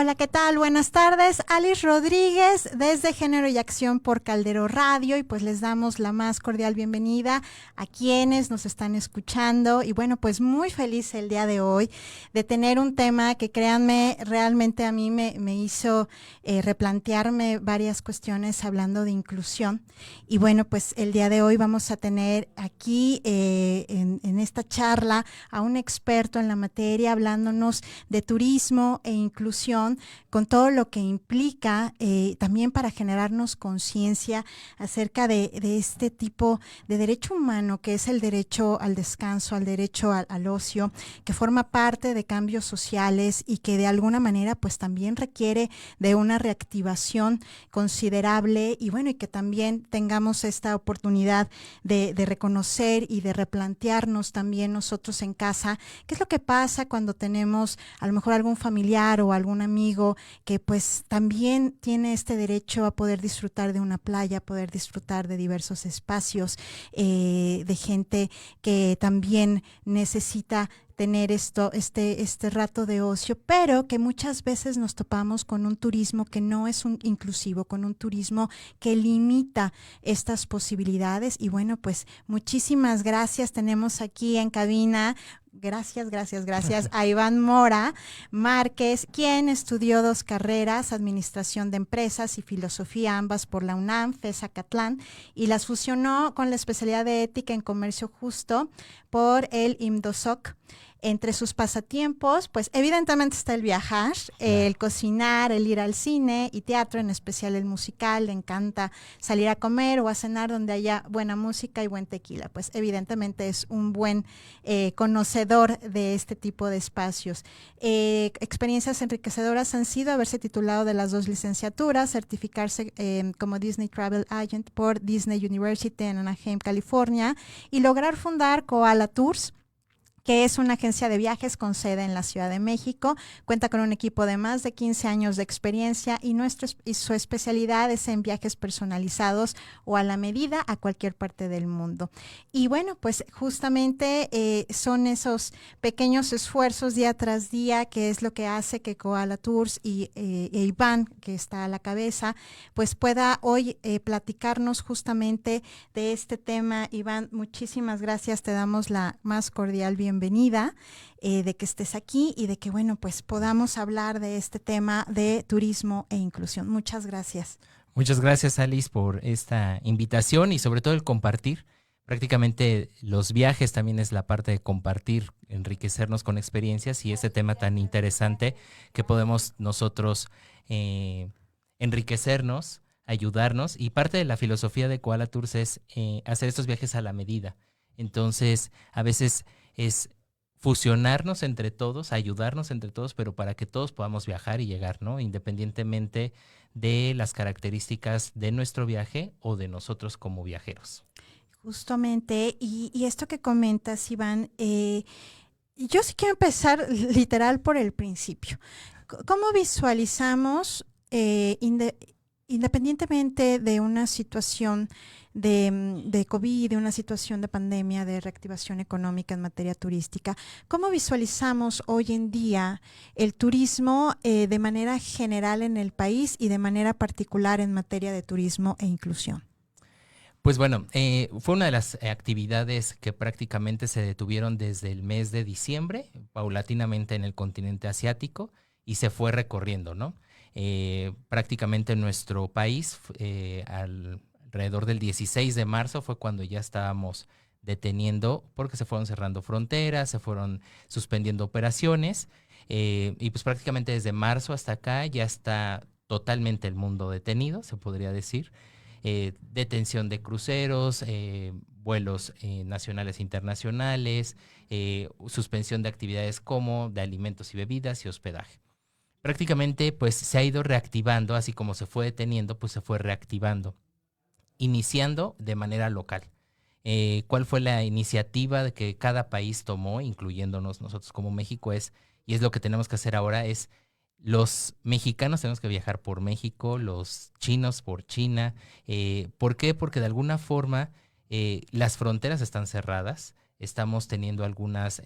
Hola, ¿qué tal? Buenas tardes. Alice Rodríguez desde Género y Acción por Caldero Radio y pues les damos la más cordial bienvenida a quienes nos están escuchando y bueno, pues muy feliz el día de hoy de tener un tema que créanme, realmente a mí me hizo replantearme varias cuestiones hablando de inclusión y bueno, pues el día de hoy vamos a tener aquí en esta charla a un experto en la materia hablándonos de turismo e inclusión con todo lo que implica también para generarnos conciencia acerca de este tipo de derecho humano que es el derecho al descanso, al derecho al ocio, que forma parte de cambios sociales y que de alguna manera pues también requiere de una reactivación considerable y bueno, y que también tengamos esta oportunidad de reconocer y de replantearnos también nosotros en casa qué es lo que pasa cuando tenemos a lo mejor algún familiar o algún amigo que pues también tiene este derecho a poder disfrutar de una playa, poder disfrutar de diversos espacios, de gente que también necesita tener este rato de ocio, pero que muchas veces nos topamos con un turismo que no es un inclusivo, con un turismo que limita estas posibilidades. Y bueno, pues muchísimas gracias. Tenemos aquí en cabina gracias a Iván Mora Márquez, quien estudió 2 carreras, Administración de Empresas y Filosofía, ambas por la UNAM, FES Acatlán, y las fusionó con la especialidad de Ética en Comercio Justo por el IMDOSOC. Entre sus pasatiempos, pues evidentemente está el viajar, el cocinar, el ir al cine y teatro, en especial el musical. Le encanta salir a comer o a cenar donde haya buena música y buen tequila. Pues evidentemente es un buen conocedor de este tipo de espacios. Experiencias enriquecedoras han sido haberse titulado de las 2 licenciaturas, certificarse como Disney Travel Agent por Disney University en Anaheim, California, y lograr fundar Koala Tours, que es una agencia de viajes con sede en la Ciudad de México. Cuenta con un equipo de más de 15 años de experiencia y su especialidad es en viajes personalizados o a la medida a cualquier parte del mundo. Y bueno, pues justamente son esos pequeños esfuerzos día tras día que es lo que hace que Koala Tours y Iván, que está a la cabeza, pues pueda hoy platicarnos justamente de este tema. Iván, muchísimas gracias, te damos la más cordial bienvenida, de que estés aquí y de que, bueno, pues podamos hablar de este tema de turismo e inclusión. Muchas gracias. Muchas gracias, Alice, por esta invitación y sobre todo el compartir. Prácticamente los viajes también es la parte de compartir, enriquecernos con experiencias y ese tema tan interesante que podemos nosotros enriquecernos, ayudarnos, y parte de la filosofía de Koala Tours es hacer estos viajes a la medida. Entonces, a veces es fusionarnos entre todos, ayudarnos entre todos, pero para que todos podamos viajar y llegar, ¿no? Independientemente de las características de nuestro viaje o de nosotros como viajeros. Justamente, y esto que comentas, Iván, yo sí quiero empezar literal por el principio. ¿Cómo visualizamos, independientemente de una situación de COVID, de una situación de pandemia, de reactivación económica en materia turística, cómo visualizamos hoy en día el turismo de manera general en el país y de manera particular en materia de turismo e inclusión? Pues bueno, fue una de las actividades que prácticamente se detuvieron desde el mes de diciembre, paulatinamente en el continente asiático, y se fue recorriendo, ¿no? Prácticamente en nuestro país, alrededor del 16 de marzo fue cuando ya estábamos deteniendo, porque se fueron cerrando fronteras, se fueron suspendiendo operaciones, y pues prácticamente desde marzo hasta acá ya está totalmente el mundo detenido, se podría decir. Detención de cruceros, vuelos nacionales e internacionales, suspensión de actividades como de alimentos y bebidas y hospedaje. Prácticamente pues se ha ido reactivando, así como se fue deteniendo, pues se fue reactivando, iniciando de manera local. ¿Cuál fue la iniciativa de que cada país tomó, incluyéndonos nosotros como México? Y es lo que tenemos que hacer ahora, es los mexicanos tenemos que viajar por México, los chinos por China. ¿Por qué? Porque de alguna forma las fronteras están cerradas, estamos teniendo algunas,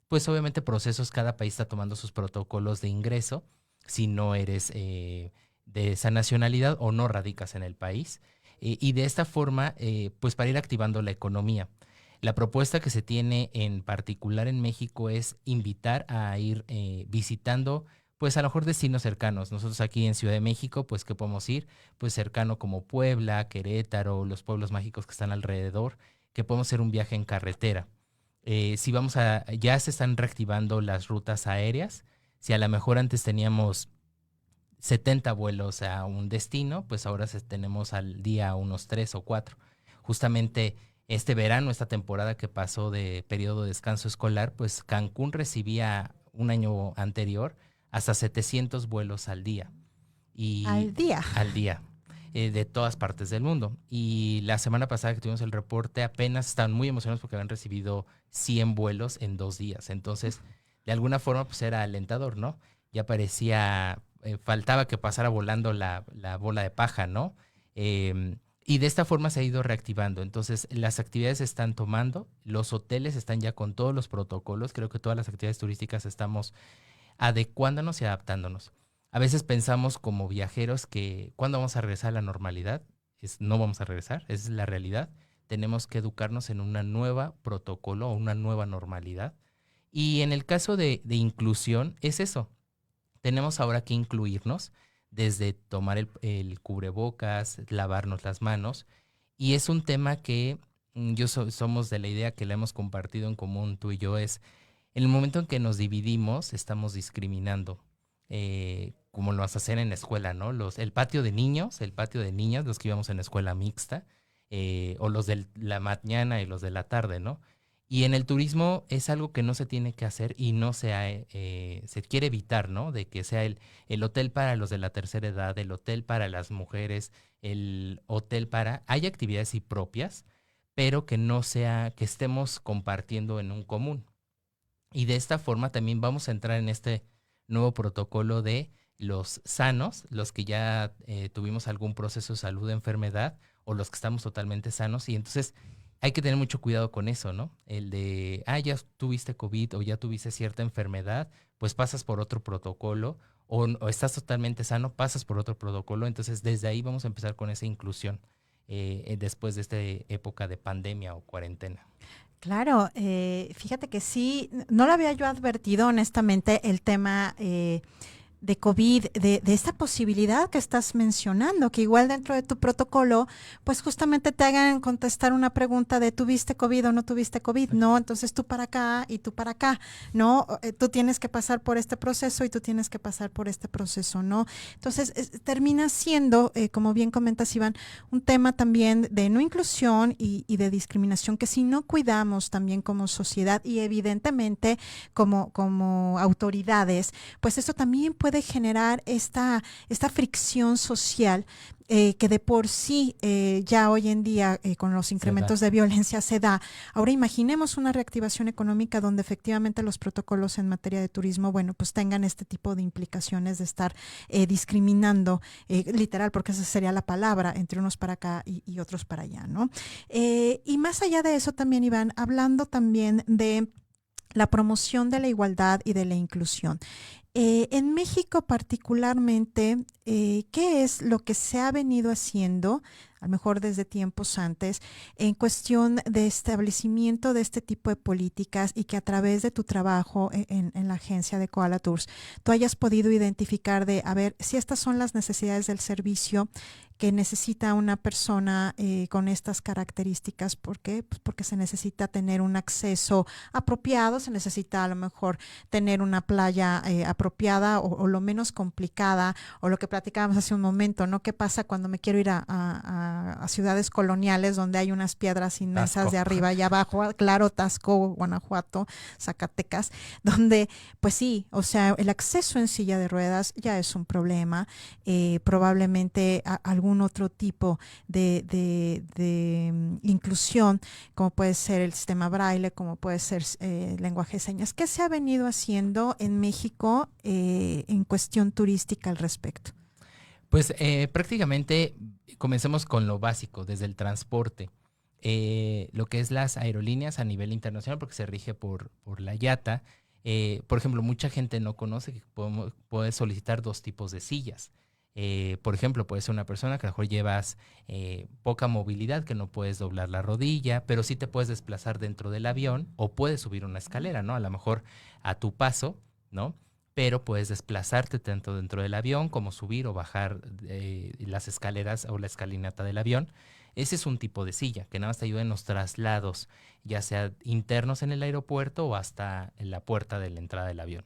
pues obviamente procesos, cada país está tomando sus protocolos de ingreso, si no eres de esa nacionalidad o no radicas en el país. Y de esta forma, pues para ir activando la economía. La propuesta que se tiene en particular en México es invitar a ir visitando, pues a lo mejor destinos cercanos. Nosotros aquí en Ciudad de México, pues ¿qué podemos ir? Pues cercano como Puebla, Querétaro, los pueblos mágicos que están alrededor, que podemos hacer un viaje en carretera. Si vamos ya se están reactivando las rutas aéreas. Si a lo mejor antes teníamos 70 vuelos a un destino, pues ahora tenemos al día unos 3 o 4. Justamente este verano, esta temporada que pasó de periodo de descanso escolar, pues Cancún recibía un año anterior hasta 700 vuelos al día. Al día. Al día, de todas partes del mundo. Y la semana pasada que tuvimos el reporte, apenas estaban muy emocionados porque habían recibido 100 vuelos en 2 días. Entonces, de alguna forma, pues era alentador, ¿no? Ya parecía, faltaba que pasara volando la bola de paja, ¿no? Y de esta forma se ha ido reactivando. Entonces, las actividades se están tomando, los hoteles están ya con todos los protocolos. Creo que todas las actividades turísticas estamos adecuándonos y adaptándonos. A veces pensamos como viajeros que ¿cuándo vamos a regresar a la normalidad? No vamos a regresar, es la realidad. Tenemos que educarnos en una nueva protocolo o una nueva normalidad. Y en el caso de inclusión, es eso. Tenemos ahora que incluirnos desde tomar el cubrebocas, lavarnos las manos. Y es un tema que somos de la idea que la hemos compartido en común tú y yo, es en el momento en que nos dividimos, estamos discriminando, como lo vas a hacer en la escuela, ¿no? El patio de niños, el patio de niñas, los que íbamos en la escuela mixta, o los de la mañana y los de la tarde, ¿no? Y en el turismo es algo que no se tiene que hacer y no se quiere evitar, ¿no? De que sea el hotel para los de la tercera edad, el hotel para las mujeres, el hotel para... Hay actividades sí propias, pero que no sea, que estemos compartiendo en un común. Y de esta forma también vamos a entrar en este nuevo protocolo de los sanos, los que ya tuvimos algún proceso de salud de enfermedad o los que estamos totalmente sanos. Y entonces hay que tener mucho cuidado con eso, ¿no? El de, ya tuviste COVID o ya tuviste cierta enfermedad, pues pasas por otro protocolo o estás totalmente sano, pasas por otro protocolo. Entonces desde ahí vamos a empezar con esa inclusión después de esta época de pandemia o cuarentena. Claro, fíjate que sí, no lo había yo advertido honestamente el tema de COVID, de esta posibilidad que estás mencionando, que igual dentro de tu protocolo, pues justamente te hagan contestar una pregunta de ¿tuviste COVID o no tuviste COVID? No, entonces tú para acá y tú para acá, ¿no? Tú tienes que pasar por este proceso y tú tienes que pasar por este proceso, ¿no? Entonces termina siendo, como bien comentas Iván, un tema también de no inclusión y de discriminación que si no cuidamos también como sociedad y evidentemente como autoridades, pues esto también puede generar esta fricción social que de por sí ya hoy en día con los incrementos de violencia se da. Ahora imaginemos una reactivación económica donde efectivamente los protocolos en materia de turismo, bueno, pues tengan este tipo de implicaciones de estar discriminando, literal, porque esa sería la palabra, entre unos para acá y otros para allá, ¿no? Y más allá de eso también, Iván, hablando también de la promoción de la igualdad y de la inclusión. En México particularmente, ¿qué es lo que se ha venido haciendo, a lo mejor desde tiempos antes, en cuestión de establecimiento de este tipo de políticas y que a través de tu trabajo en la agencia de Koala Tours, tú hayas podido identificar de, a ver, si estas son las necesidades del servicio que necesita una persona con estas características? ¿Por qué? Pues porque se necesita tener un acceso apropiado, se necesita a lo mejor tener una playa apropiada o lo menos complicada, o lo que platicábamos hace un momento, ¿no? ¿Qué pasa cuando me quiero ir a ciudades coloniales donde hay unas piedras inmensas Tasco. de arriba y abajo? Claro, Tasco, Guanajuato, Zacatecas, donde pues sí, o sea, el acceso en silla de ruedas ya es un problema, probablemente algún otro tipo de inclusión, como puede ser el sistema braille, como puede ser lenguaje de señas. ¿Qué se ha venido haciendo en México en cuestión turística al respecto? Pues prácticamente comencemos con lo básico, desde el transporte. Lo que es las aerolíneas a nivel internacional, porque se rige por la IATA, Por ejemplo, mucha gente no conoce que puedes solicitar 2 tipos de sillas. Por ejemplo, puede ser una persona que a lo mejor llevas poca movilidad, que no puedes doblar la rodilla, pero sí te puedes desplazar dentro del avión o puedes subir una escalera, ¿no? A lo mejor a tu paso, ¿no? Pero puedes desplazarte tanto dentro del avión como subir o bajar las escaleras o la escalinata del avión. Ese es un tipo de silla que nada más te ayuda en los traslados, ya sea internos en el aeropuerto o hasta en la puerta de la entrada del avión.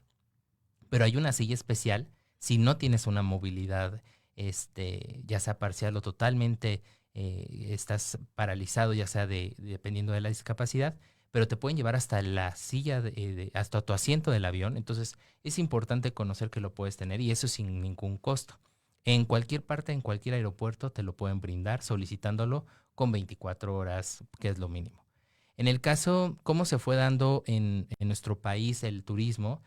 Pero hay una silla especial si no tienes una movilidad, ya sea parcial o totalmente, estás paralizado, ya sea dependiendo de la discapacidad, pero te pueden llevar hasta la silla, hasta tu asiento del avión. Entonces es importante conocer que lo puedes tener y eso sin ningún costo. En cualquier parte, en cualquier aeropuerto te lo pueden brindar solicitándolo con 24 horas, que es lo mínimo. En el caso, ¿cómo se fue dando en nuestro país el turismo?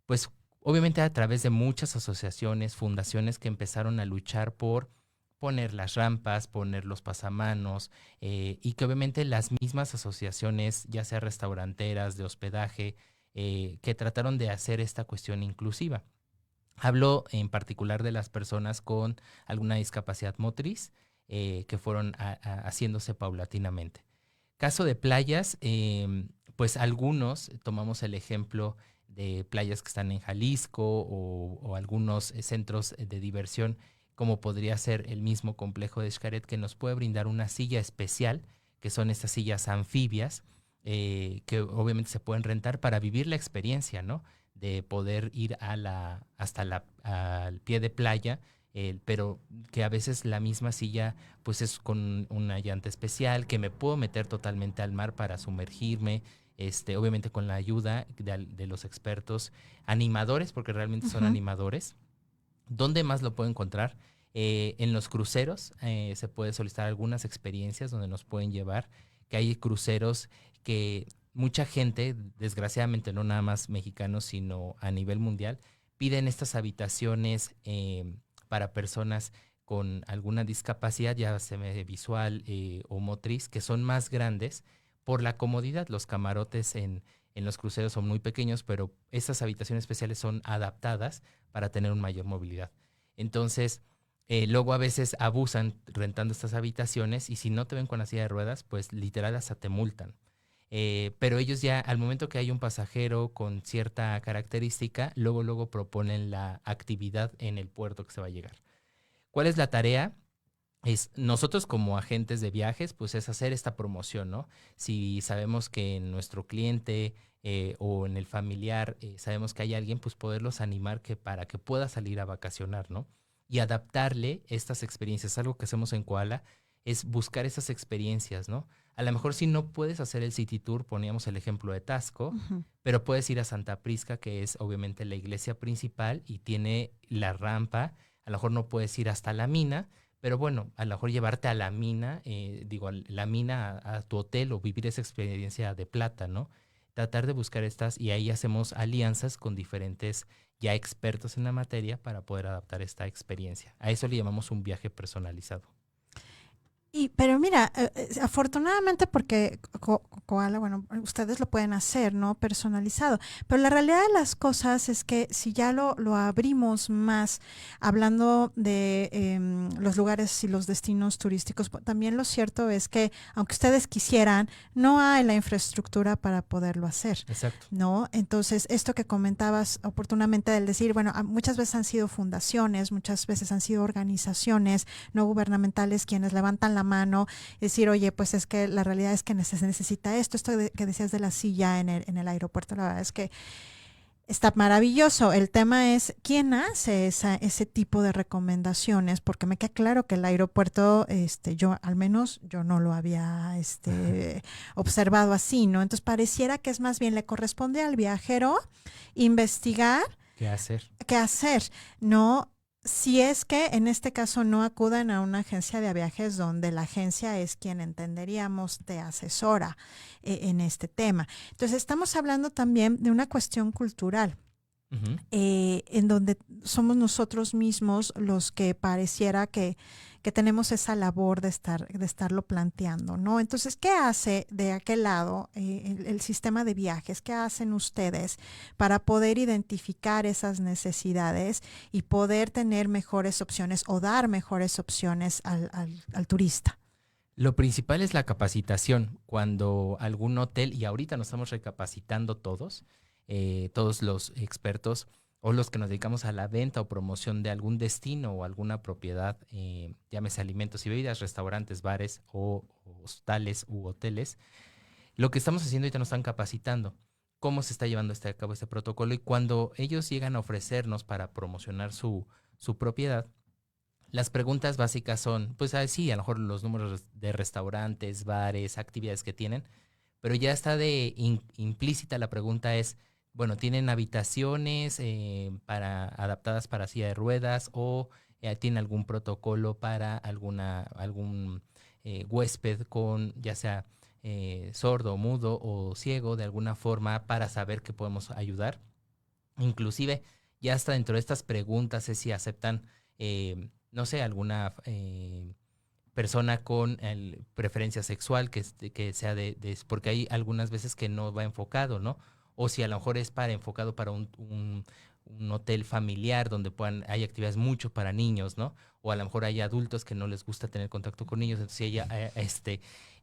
Pues obviamente a través de muchas asociaciones, fundaciones que empezaron a luchar por poner las rampas, poner los pasamanos, y que obviamente las mismas asociaciones, ya sea restauranteras, de hospedaje, que trataron de hacer esta cuestión inclusiva. Hablo en particular de las personas con alguna discapacidad motriz, que fueron haciéndose paulatinamente. Caso de playas, pues algunos tomamos el ejemplo de playas que están en Jalisco o algunos centros de diversión, como podría ser el mismo complejo de Xcaret, que nos puede brindar una silla especial, que son estas sillas anfibias, que obviamente se pueden rentar para vivir la experiencia, ¿no? De poder ir al pie de playa, pero que a veces la misma silla pues es con una llanta especial, que me puedo meter totalmente al mar para sumergirme, obviamente con la ayuda de los expertos animadores, porque realmente son animadores. ¿Dónde más lo puedo encontrar? En los cruceros se puede solicitar algunas experiencias donde nos pueden llevar, que hay cruceros que mucha gente, desgraciadamente no nada más mexicanos, sino a nivel mundial, piden estas habitaciones para personas con alguna discapacidad, ya sea visual o motriz, que son más grandes por la comodidad. Los camarotes en los cruceros son muy pequeños, pero esas habitaciones especiales son adaptadas para tener una mayor movilidad. Entonces, luego a veces abusan rentando estas habitaciones y si no te ven con la silla de ruedas, pues literal hasta te multan. Pero ellos ya, al momento que hay un pasajero con cierta característica, luego proponen la actividad en el puerto que se va a llegar. ¿Cuál es la tarea? Nosotros como agentes de viajes, pues es hacer esta promoción, ¿no? Si sabemos que en nuestro cliente o en el familiar sabemos que hay alguien, pues poderlos animar para que pueda salir a vacacionar, ¿no? Y adaptarle estas experiencias. Algo que hacemos en Koala es buscar esas experiencias, ¿no? A lo mejor si no puedes hacer el City Tour, poníamos el ejemplo de Taxco, pero puedes ir a Santa Prisca, que es obviamente la iglesia principal y tiene la rampa. A lo mejor no puedes ir hasta la mina, pero bueno, a lo mejor llevarte a la mina, la mina a tu hotel o vivir esa experiencia de plata, ¿no? Tratar de buscar estas y ahí hacemos alianzas con diferentes ya expertos en la materia para poder adaptar esta experiencia. A eso le llamamos un viaje personalizado. Pero mira, afortunadamente porque Koala, bueno, ustedes lo pueden hacer, ¿no? Personalizado. Pero la realidad de las cosas es que si ya lo abrimos más, hablando de los lugares y los destinos turísticos, también lo cierto es que, aunque ustedes quisieran, no hay la infraestructura para poderlo hacer. Exacto. ¿No? Entonces, esto que comentabas oportunamente del decir, bueno, muchas veces han sido fundaciones, muchas veces han sido organizaciones no gubernamentales quienes levantan la mano, decir, oye, pues es que la realidad es que se necesita esto que decías de la silla en el aeropuerto, la verdad es que está maravilloso. El tema es quién hace ese tipo de recomendaciones, porque me queda claro que el aeropuerto, al menos yo no lo había observado así, ¿no? Entonces pareciera que es más bien le corresponde al viajero investigar ¿Qué hacer? ¿Qué hacer? No, si es que en este caso no acudan a una agencia de viajes donde la agencia es quien entenderíamos te asesora en este tema. Entonces estamos hablando también de una cuestión cultural. En donde somos nosotros mismos los que pareciera que que tenemos esa labor de estarlo planteando, ¿no? Entonces, ¿qué hace de aquel lado el sistema de viajes? ¿Qué hacen ustedes para poder identificar esas necesidades y poder tener mejores opciones o dar mejores opciones al turista? Lo principal es la capacitación. Cuando algún hotel, y ahorita nos estamos recapacitando todos los expertos o los que nos dedicamos a la venta o promoción de algún destino o alguna propiedad, llámese alimentos y bebidas, restaurantes, bares o hostales u hoteles, lo que estamos haciendo ahorita nos están capacitando. Cómo se está llevando a cabo este protocolo y cuando ellos llegan a ofrecernos para promocionar su propiedad, las preguntas básicas son, pues sí, a lo mejor los números de restaurantes, bares, actividades que tienen, pero ya está implícita la pregunta es, bueno, ¿tienen habitaciones adaptadas para silla de ruedas o tienen algún protocolo para algún huésped con ya sea sordo, mudo o ciego de alguna forma para saber que podemos ayudar? Inclusive ya hasta dentro de estas preguntas es si aceptan no sé, alguna persona con preferencia sexual que sea porque hay algunas veces que no va enfocado, ¿no? O si a lo mejor es enfocado para un hotel familiar donde hay actividades mucho para niños, ¿no? O a lo mejor hay adultos que no les gusta tener contacto con niños, entonces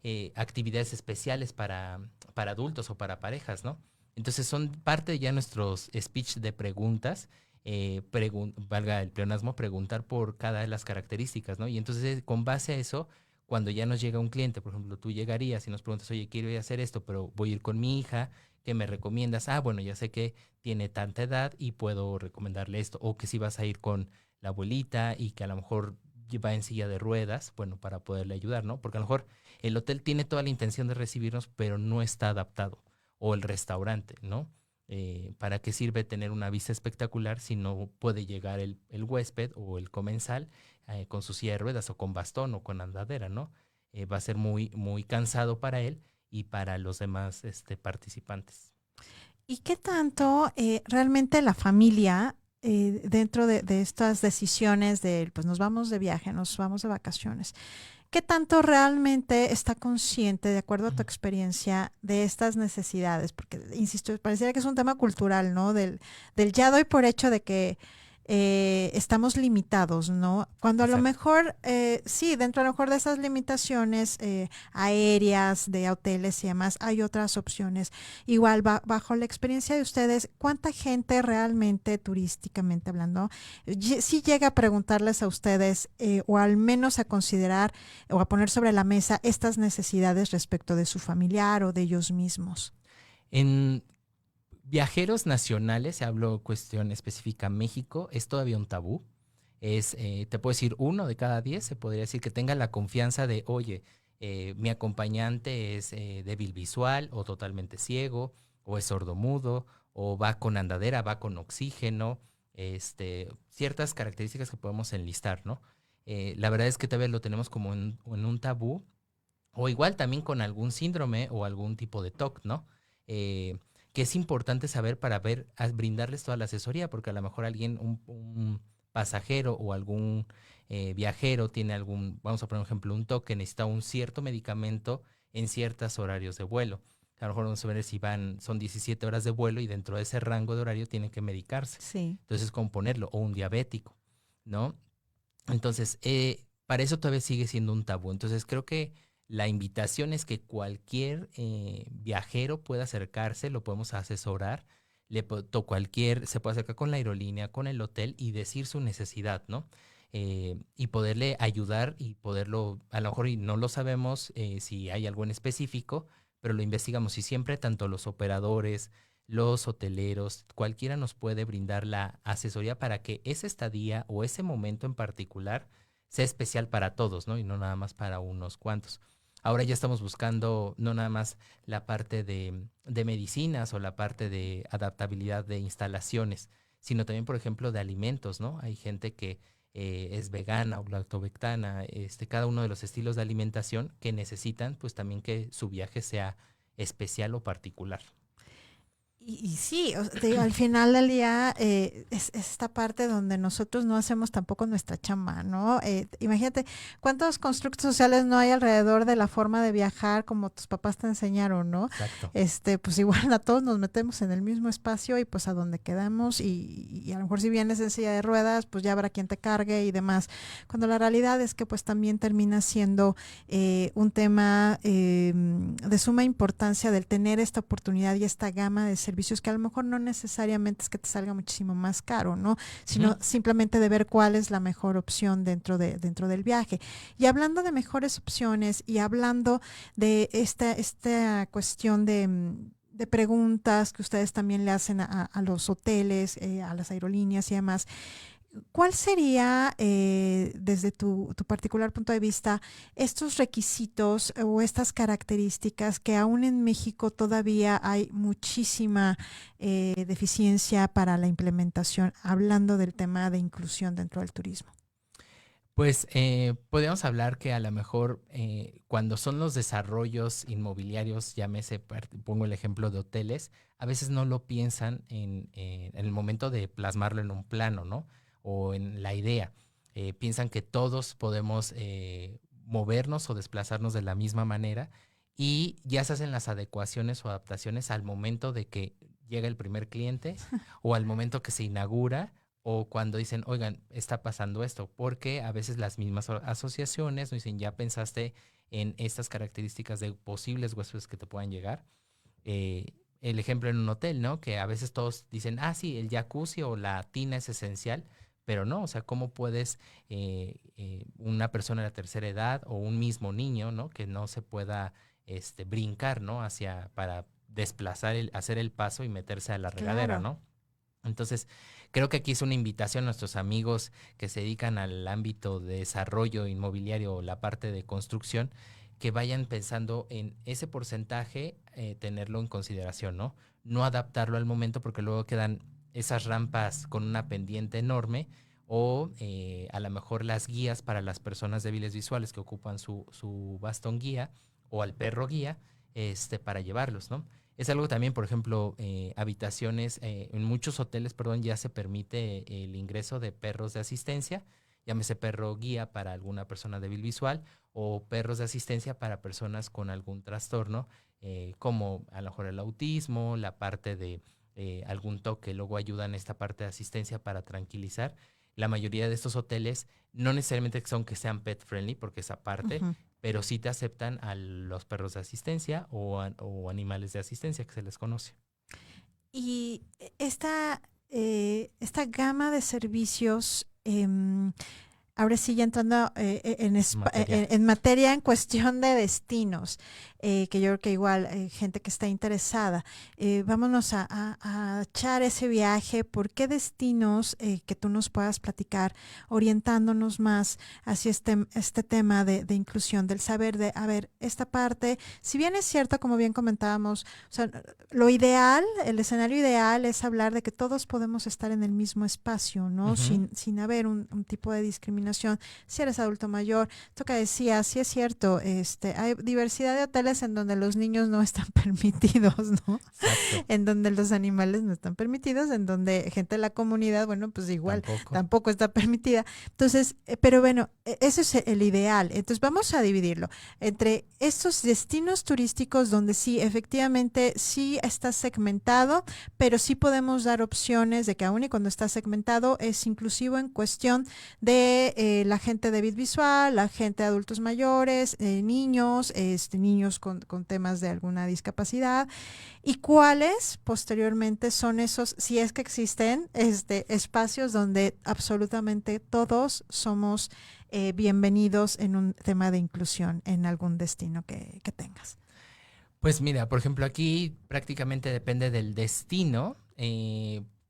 hay actividades especiales para adultos o para parejas, ¿no? Entonces son parte ya nuestros speech de preguntas, valga el pleonasmo, preguntar por cada de las características, ¿no? Y entonces con base a eso, cuando ya nos llega un cliente, por ejemplo, tú llegarías y nos preguntas, oye, quiero ir a hacer esto, pero voy a ir con mi hija, ¿qué me recomiendas? Ah, bueno, ya sé que tiene tanta edad y puedo recomendarle esto. O que si vas a ir con la abuelita y que a lo mejor va en silla de ruedas, bueno, para poderle ayudar, ¿no? Porque a lo mejor el hotel tiene toda la intención de recibirnos, pero no está adaptado. O el restaurante, ¿no? ¿Para qué sirve tener una vista espectacular si no puede llegar el huésped o el comensal con su silla de ruedas o con bastón o con andadera, ¿no? Va a ser muy, muy cansado para él y para los demás participantes. ¿Y qué tanto realmente la familia dentro de estas decisiones de, pues nos vamos de viaje, nos vamos de vacaciones, qué tanto realmente está consciente, de acuerdo a tu experiencia, de estas necesidades? Porque, insisto, pareciera que es un tema cultural, ¿no? Del ya doy por hecho de que estamos limitados, ¿no? Cuando a lo Exacto. mejor, sí, dentro a lo mejor de esas limitaciones aéreas, de hoteles y demás, hay otras opciones. Igual, bajo la experiencia de ustedes, ¿cuánta gente realmente, turísticamente hablando, sí llega a preguntarles a ustedes o al menos a considerar o a poner sobre la mesa estas necesidades respecto de su familiar o de ellos mismos? En viajeros nacionales, se habló cuestión específica México, es todavía un tabú. Te puedo decir 1 de cada 10, se podría decir que tenga la confianza de, oye, mi acompañante es débil visual o totalmente ciego, o es sordomudo, o va con andadera, va con oxígeno, ciertas características que podemos enlistar, ¿no? La verdad es que todavía lo tenemos como en un tabú, o igual también con algún síndrome o algún tipo de TOC, ¿no? Que es importante saber para brindarles toda la asesoría, porque a lo mejor un pasajero o algún viajero tiene vamos a poner un ejemplo, un TOC que necesita un cierto medicamento en ciertos horarios de vuelo. A lo mejor vamos a ver si son 17 horas de vuelo y dentro de ese rango de horario tienen que medicarse. Sí. Entonces, ¿cómo ponerlo? O un diabético, ¿no? Entonces, para eso todavía sigue siendo un tabú. Entonces, creo que la invitación es que cualquier viajero pueda acercarse, lo podemos asesorar, se puede acercar con la aerolínea, con el hotel y decir su necesidad, ¿no? Y poderle ayudar y poderlo, a lo mejor y no lo sabemos si hay algo en específico, pero lo investigamos y siempre tanto los operadores, los hoteleros, cualquiera nos puede brindar la asesoría para que esa estadía o ese momento en particular sea especial para todos, ¿no? Y no nada más para unos cuantos. Ahora ya estamos buscando no nada más la parte de medicinas o la parte de adaptabilidad de instalaciones, sino también, por ejemplo, de alimentos, ¿no? Hay gente que es vegana o lactovegana, cada uno de los estilos de alimentación que necesitan, pues también que su viaje sea especial o particular. Y sí, te digo, al final del día es esta parte donde nosotros no hacemos tampoco nuestra chamba, ¿no? Imagínate cuántos constructos sociales no hay alrededor de la forma de viajar como tus papás te enseñaron, ¿no? Exacto. Pues igual a todos nos metemos en el mismo espacio y pues a donde quedamos y a lo mejor si vienes en silla de ruedas, pues ya habrá quien te cargue y demás. Cuando la realidad es que pues también termina siendo un tema de suma importancia del tener esta oportunidad y esta gama de servicios que a lo mejor no necesariamente es que te salga muchísimo más caro, ¿no? Sino simplemente de ver cuál es la mejor opción dentro del viaje. Y hablando de mejores opciones y hablando de esta cuestión de preguntas que ustedes también le hacen a los hoteles, a las aerolíneas y demás, ¿cuál sería, desde tu particular punto de vista, estos requisitos o estas características que aún en México todavía hay muchísima deficiencia para la implementación, hablando del tema de inclusión dentro del turismo? Pues podríamos hablar que a lo mejor cuando son los desarrollos inmobiliarios, llámese, pongo el ejemplo de hoteles, a veces no lo piensan en el momento de plasmarlo en un plano, ¿no? O en la idea. Piensan que todos podemos movernos o desplazarnos de la misma manera y ya se hacen las adecuaciones o adaptaciones al momento de que llega el primer cliente o al momento que se inaugura o cuando dicen, oigan, está pasando esto, porque a veces las mismas asociaciones nos dicen, ya pensaste en estas características de posibles huéspedes que te puedan llegar. El ejemplo en un hotel, ¿no? Que a veces todos dicen, ah, sí, el jacuzzi o la tina es esencial, pero no, o sea, ¿cómo puedes una persona de la tercera edad o un mismo niño, ¿no? Que no se pueda brincar, ¿no? Para desplazar, hacer el paso y meterse a la regadera, Claro. ¿no? Entonces, creo que aquí es una invitación a nuestros amigos que se dedican al ámbito de desarrollo inmobiliario o la parte de construcción, que vayan pensando en ese porcentaje, tenerlo en consideración, ¿no? No adaptarlo al momento porque luego quedan esas rampas con una pendiente enorme o a lo mejor las guías para las personas débiles visuales que ocupan su bastón guía o al perro guía para llevarlos, ¿no? Es algo también, por ejemplo, habitaciones, en muchos hoteles, perdón, ya se permite el ingreso de perros de asistencia, llámese perro guía para alguna persona débil visual o perros de asistencia para personas con algún trastorno, como a lo mejor el autismo, la parte de algún toque, luego ayudan esta parte de asistencia para tranquilizar. La mayoría de estos hoteles no necesariamente son que sean pet friendly, porque esa parte, Ujú. pero sí te aceptan a los perros de asistencia o animales de asistencia que se les conoce. Y esta gama de servicios, ahora sí, ya entrando Materia. en materia en cuestión de destinos, que yo creo que igual gente que está interesada, vámonos a echar ese viaje. ¿Por qué destinos que tú nos puedas platicar, orientándonos más hacia este tema de inclusión, del saber de, a ver, esta parte, si bien es cierto, como bien comentábamos, o sea, lo ideal, el escenario ideal es hablar de que todos podemos estar en el mismo espacio, ¿no? Ujú. Sin haber un tipo de discriminación. Si eres adulto mayor, esto que decía, sí es cierto, hay diversidad de hoteles en donde los niños no están permitidos, ¿no? Exacto. En donde los animales no están permitidos, en donde gente de la comunidad, bueno, pues igual Tampoco. tampoco está permitida. Entonces, pero bueno, ese es el ideal. Entonces vamos a dividirlo entre estos destinos turísticos donde sí, efectivamente, sí está segmentado, pero sí podemos dar opciones de que aún y cuando está segmentado es inclusivo en cuestión de la gente débil visual, la gente de adultos mayores, niños, niños con temas de alguna discapacidad, y cuáles posteriormente son esos, si es que existen, espacios donde absolutamente todos somos bienvenidos en un tema de inclusión en algún destino que tengas. Pues mira, por ejemplo, aquí prácticamente depende del destino.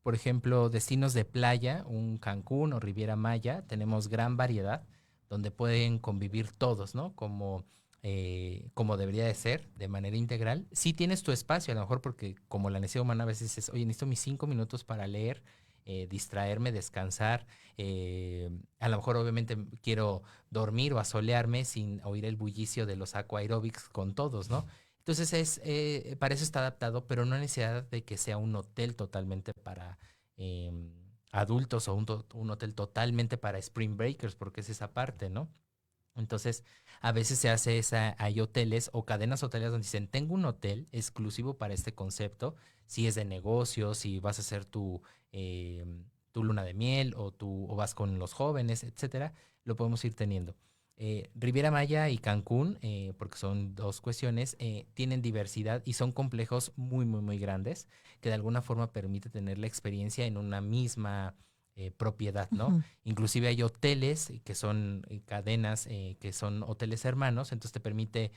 Por ejemplo, destinos de playa, un Cancún o Riviera Maya, tenemos gran variedad donde pueden convivir todos, ¿no? Como debería de ser, de manera integral. Sí tienes tu espacio, a lo mejor porque como la necesidad humana a veces es, oye, necesito mis 5 minutos para leer, distraerme, descansar. A lo mejor obviamente quiero dormir o asolearme sin oír el bullicio de los aquaerobics con todos, ¿no? Entonces para eso está adaptado, pero no hay necesidad de que sea un hotel totalmente para adultos o un hotel totalmente para spring breakers, porque es esa parte, ¿no? Entonces, a veces se hace hay hoteles o cadenas hoteleras donde dicen, tengo un hotel exclusivo para este concepto, si es de negocios, si vas a hacer eh, tu luna de miel o vas con los jóvenes, etcétera, lo podemos ir teniendo. Riviera Maya y Cancún, porque son dos cuestiones, tienen diversidad y son complejos muy, muy, muy grandes que de alguna forma permite tener la experiencia en una misma propiedad, ¿no? Ujú. Inclusive hay hoteles que son cadenas, que son hoteles hermanos, entonces te permite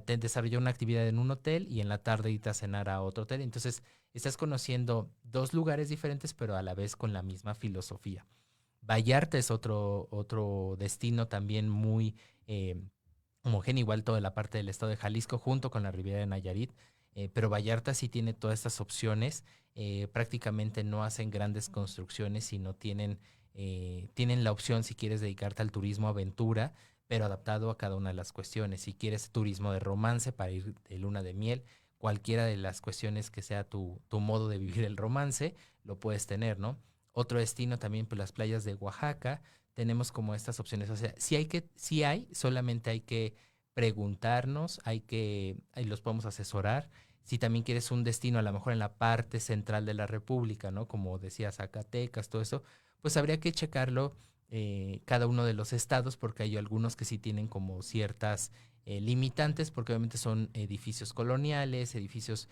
te desarrollar una actividad en un hotel y en la tarde irte a cenar a otro hotel. Entonces estás conociendo dos lugares diferentes, pero a la vez con la misma filosofía. Vallarta es otro destino también muy homogéneo, igual toda la parte del estado de Jalisco junto con la Riviera de Nayarit, pero Vallarta sí tiene todas estas opciones, prácticamente no hacen grandes construcciones, sino tienen la opción si quieres dedicarte al turismo aventura, pero adaptado a cada una de las cuestiones. Si quieres turismo de romance para ir de luna de miel, cualquiera de las cuestiones que sea tu modo de vivir el romance, lo puedes tener, ¿no? Otro destino también, pues las playas de Oaxaca, tenemos como estas opciones. O sea, sí hay, solamente hay que preguntarnos, ahí los podemos asesorar. Si también quieres un destino a lo mejor en la parte central de la República, ¿no? Como decía, Zacatecas, todo eso, pues habría que checarlo cada uno de los estados, porque hay algunos que sí tienen como ciertas limitantes, porque obviamente son edificios coloniales, edificios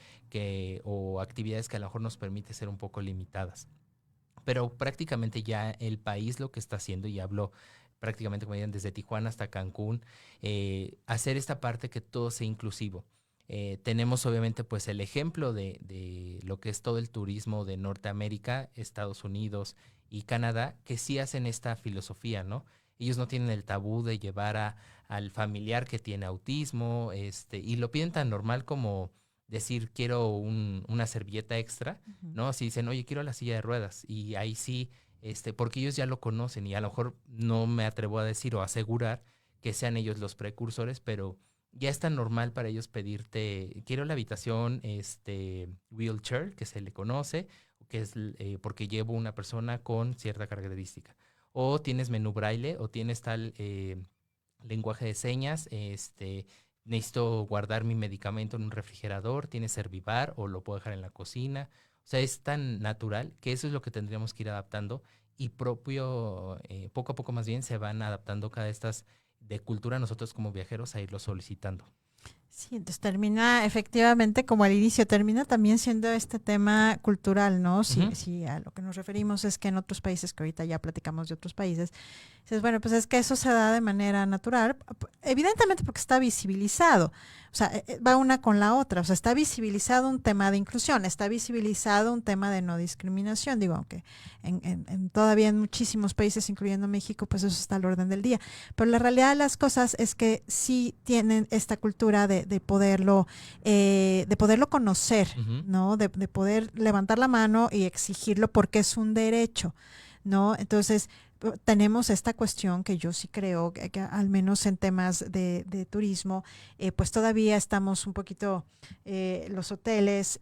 o actividades que a lo mejor nos permite ser un poco limitadas. Pero prácticamente ya el país lo que está haciendo, y hablo prácticamente como digan, desde Tijuana hasta Cancún, hacer esta parte que todo sea inclusivo. Tenemos obviamente pues el ejemplo de lo que es todo el turismo de Norteamérica, Estados Unidos y Canadá, que sí hacen esta filosofía, ¿no? Ellos no tienen el tabú de llevar al familiar que tiene autismo, y lo piden tan normal como decir quiero una servilleta extra, Ujú. ¿no? Si dicen, oye, quiero la silla de ruedas, y ahí sí, porque ellos ya lo conocen y a lo mejor no me atrevo a decir o asegurar que sean ellos los precursores, pero ya es tan normal para ellos pedirte, quiero la habitación, wheelchair, que se le conoce, que es porque llevo una persona con cierta característica. O tienes menú braille, o tienes tal lenguaje de señas, necesito guardar mi medicamento en un refrigerador, tiene Servivar o lo puedo dejar en la cocina. O sea, es tan natural que eso es lo que tendríamos que ir adaptando y poco a poco más bien se van adaptando cada estas de cultura nosotros como viajeros a irlo solicitando. Sí, entonces termina efectivamente como al inicio, termina también siendo este tema cultural, ¿no? Ujú. Si a lo que nos referimos es que en otros países, que ahorita ya platicamos de otros países, dices, bueno, pues es que eso se da de manera natural, evidentemente porque está visibilizado, o sea, va una con la otra, o sea, está visibilizado un tema de inclusión, está visibilizado un tema de no discriminación, digo, aunque todavía en muchísimos países, incluyendo México, pues eso está al orden del día. Pero la realidad de las cosas es que sí tienen esta cultura de poderlo conocer, Ujú. ¿no? De poder levantar la mano y exigirlo porque es un derecho, ¿no? Entonces, tenemos esta cuestión que yo sí creo que al menos en temas de turismo, pues todavía estamos un poquito, los hoteles,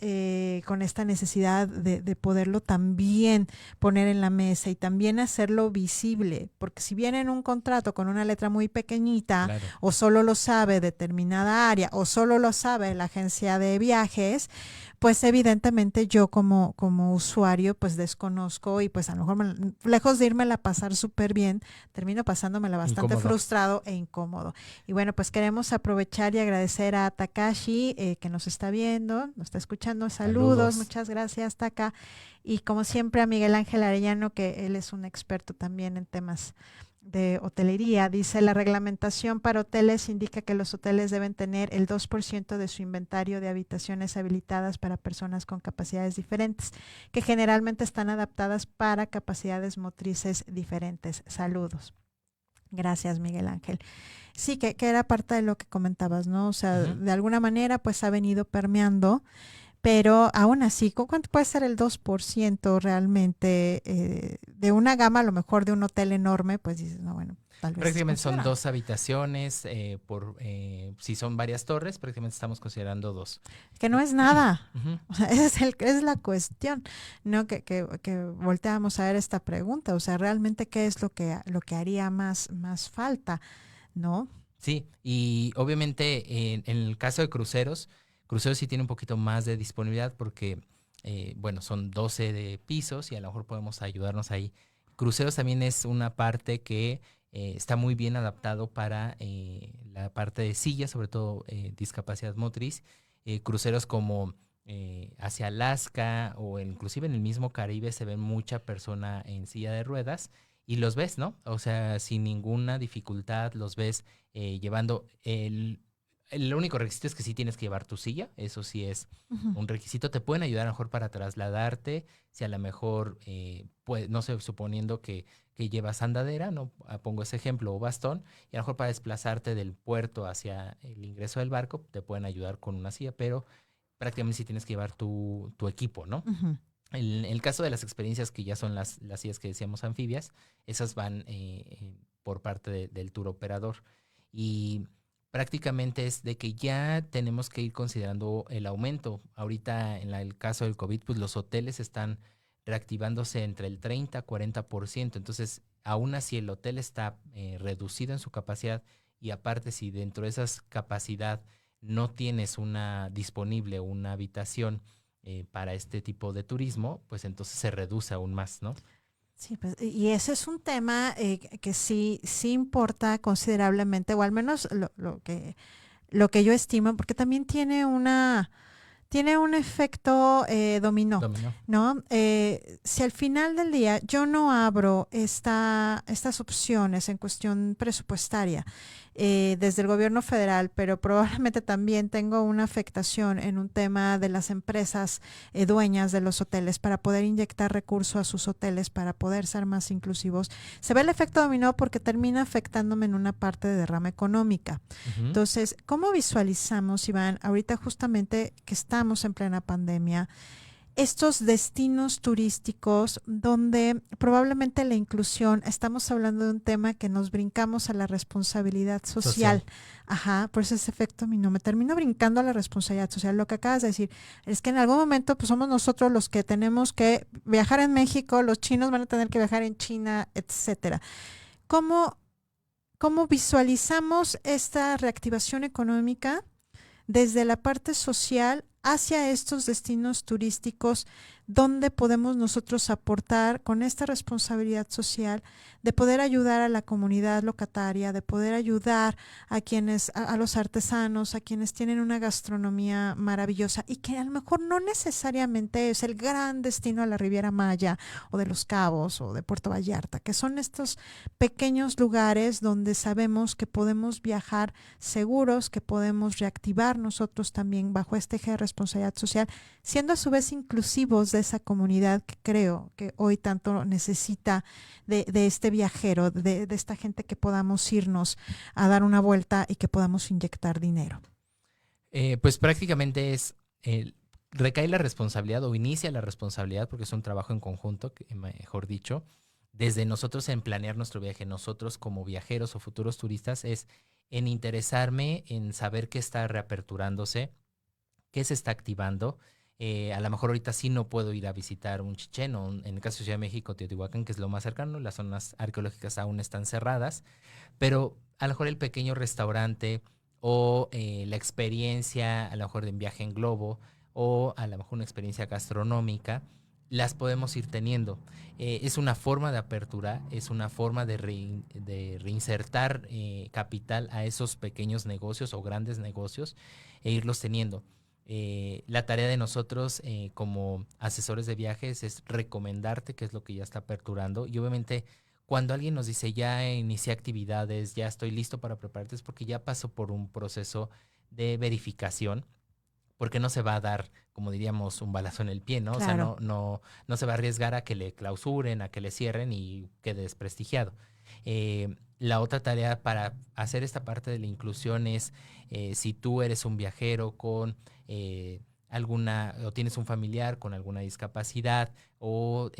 con esta necesidad de poderlo también poner en la mesa y también hacerlo visible, porque si viene en un contrato con una letra muy pequeñita Claro. o solo lo sabe determinada área o solo lo sabe la agencia de viajes, pues evidentemente yo como usuario pues desconozco y pues a lo mejor lejos de irme a pasar súper bien, termino pasándomela bastante Incómodo. frustrado e incómodo. Y bueno, pues queremos aprovechar y agradecer a Takashi, que nos está viendo, nos está escuchando. Saludos, Saludos. muchas gracias, Taka. Y como siempre a Miguel Ángel Arellano, que él es un experto también en temas de hotelería. Dice, la reglamentación para hoteles indica que los hoteles deben tener el 2% de su inventario de habitaciones habilitadas para personas con capacidades diferentes, que generalmente están adaptadas para capacidades motrices diferentes. Saludos. Gracias, Miguel Ángel. Sí, que era parte de lo que comentabas, ¿no? O sea, Ujú. de alguna manera pues ha venido permeando, pero aún así, ¿cuánto puede ser el 2% realmente de una gama, a lo mejor de un hotel enorme? Pues dices, no, bueno, tal vez Prácticamente son considera. 2 habitaciones, si son varias torres, prácticamente estamos considerando dos. Que no es nada. Ujú. O sea, esa es la cuestión, ¿no? Que volteamos a ver esta pregunta. O sea, realmente, ¿qué es lo que haría más falta, ¿no? Sí, y obviamente en el caso de cruceros sí tiene un poquito más de disponibilidad porque, bueno, son 12 de pisos y a lo mejor podemos ayudarnos ahí. Cruceros también es una parte que está muy bien adaptado para la parte de sillas, sobre todo discapacidad motriz. Cruceros como hacia Alaska o inclusive en el mismo Caribe se ve mucha persona en silla de ruedas y los ves, ¿no? O sea, sin ninguna dificultad los ves llevando el único requisito es que sí tienes que llevar tu silla, eso sí es Ujú. un requisito. Te pueden ayudar a lo mejor para trasladarte, si a lo mejor, pues, no sé, suponiendo que llevas andadera, no. Pongo ese ejemplo, o bastón, y a lo mejor para desplazarte del puerto hacia el ingreso del barco, te pueden ayudar con una silla, pero prácticamente sí tienes que llevar tu equipo, ¿no? Ujú. El caso de las experiencias que ya son las sillas que decíamos anfibias, esas van por parte del tour operador. Y prácticamente es de que ya tenemos que ir considerando el aumento. Ahorita en el caso del COVID, pues los hoteles están reactivándose entre el 30 a 40%. Entonces, aún así el hotel está reducido en su capacidad y aparte si dentro de esa capacidad no tienes una disponible una habitación para este tipo de turismo, pues entonces se reduce aún más, ¿no? Sí, pues, y ese es un tema que sí importa considerablemente, o al menos lo que yo estimo, porque también tiene un efecto dominó, Dominó. ¿no? Si al final del día yo no abro estas opciones en cuestión presupuestaria desde el gobierno federal, pero probablemente también tengo una afectación en un tema de las empresas dueñas de los hoteles para poder inyectar recursos a sus hoteles, para poder ser más inclusivos, se ve el efecto dominó porque termina afectándome en una parte de derrama económica. Ujú. Entonces, ¿cómo visualizamos, Iván, ahorita justamente que estamos en plena pandemia, estos destinos turísticos donde probablemente la inclusión, estamos hablando de un tema que nos brincamos a la responsabilidad social? Social. Ajá, por eso ese efecto dominó. Me termino brincando a la responsabilidad social. Lo que acabas de decir es que en algún momento pues somos nosotros los que tenemos que viajar en México, los chinos van a tener que viajar en China, etcétera. ¿Cómo ¿Cómo visualizamos esta reactivación económica desde la parte social hacia estos destinos turísticos donde podemos nosotros aportar con esta responsabilidad social de poder ayudar a la comunidad locataria, de poder ayudar a los artesanos, a quienes tienen una gastronomía maravillosa y que a lo mejor no necesariamente es el gran destino a la Riviera Maya o de Los Cabos o de Puerto Vallarta, que son estos pequeños lugares donde sabemos que podemos viajar seguros, que podemos reactivar nosotros también bajo este eje de responsabilidad social, siendo a su vez inclusivos de esa comunidad que creo que hoy tanto necesita de este viajero, de esta gente que podamos irnos a dar una vuelta y que podamos inyectar dinero. Pues prácticamente recae la responsabilidad o inicia la responsabilidad porque es un trabajo en conjunto, mejor dicho, desde nosotros en planear nuestro viaje, nosotros como viajeros o futuros turistas, es en interesarme en saber qué está reaperturándose, qué se está activando. A lo mejor ahorita sí no puedo ir a visitar un Chichén o en el caso de Ciudad de México, Teotihuacán, que es lo más cercano, las zonas arqueológicas aún están cerradas, pero a lo mejor el pequeño restaurante o la experiencia, a lo mejor de un viaje en globo o a lo mejor una experiencia gastronómica, las podemos ir teniendo. Es una forma de apertura, es una forma de reinsertar capital a esos pequeños negocios o grandes negocios e irlos teniendo. La tarea de nosotros como asesores de viajes es recomendarte qué es lo que ya está aperturando y obviamente cuando alguien nos dice ya inicié actividades, ya estoy listo para prepararte, es porque ya pasó por un proceso de verificación, porque no se va a dar, como diríamos, un balazo en el pie, ¿no? O sea, Claro. no se va a arriesgar a que le clausuren, a que le cierren y quede desprestigiado. La otra tarea para hacer esta parte de la inclusión es si tú eres un viajero con o tienes un familiar con alguna discapacidad o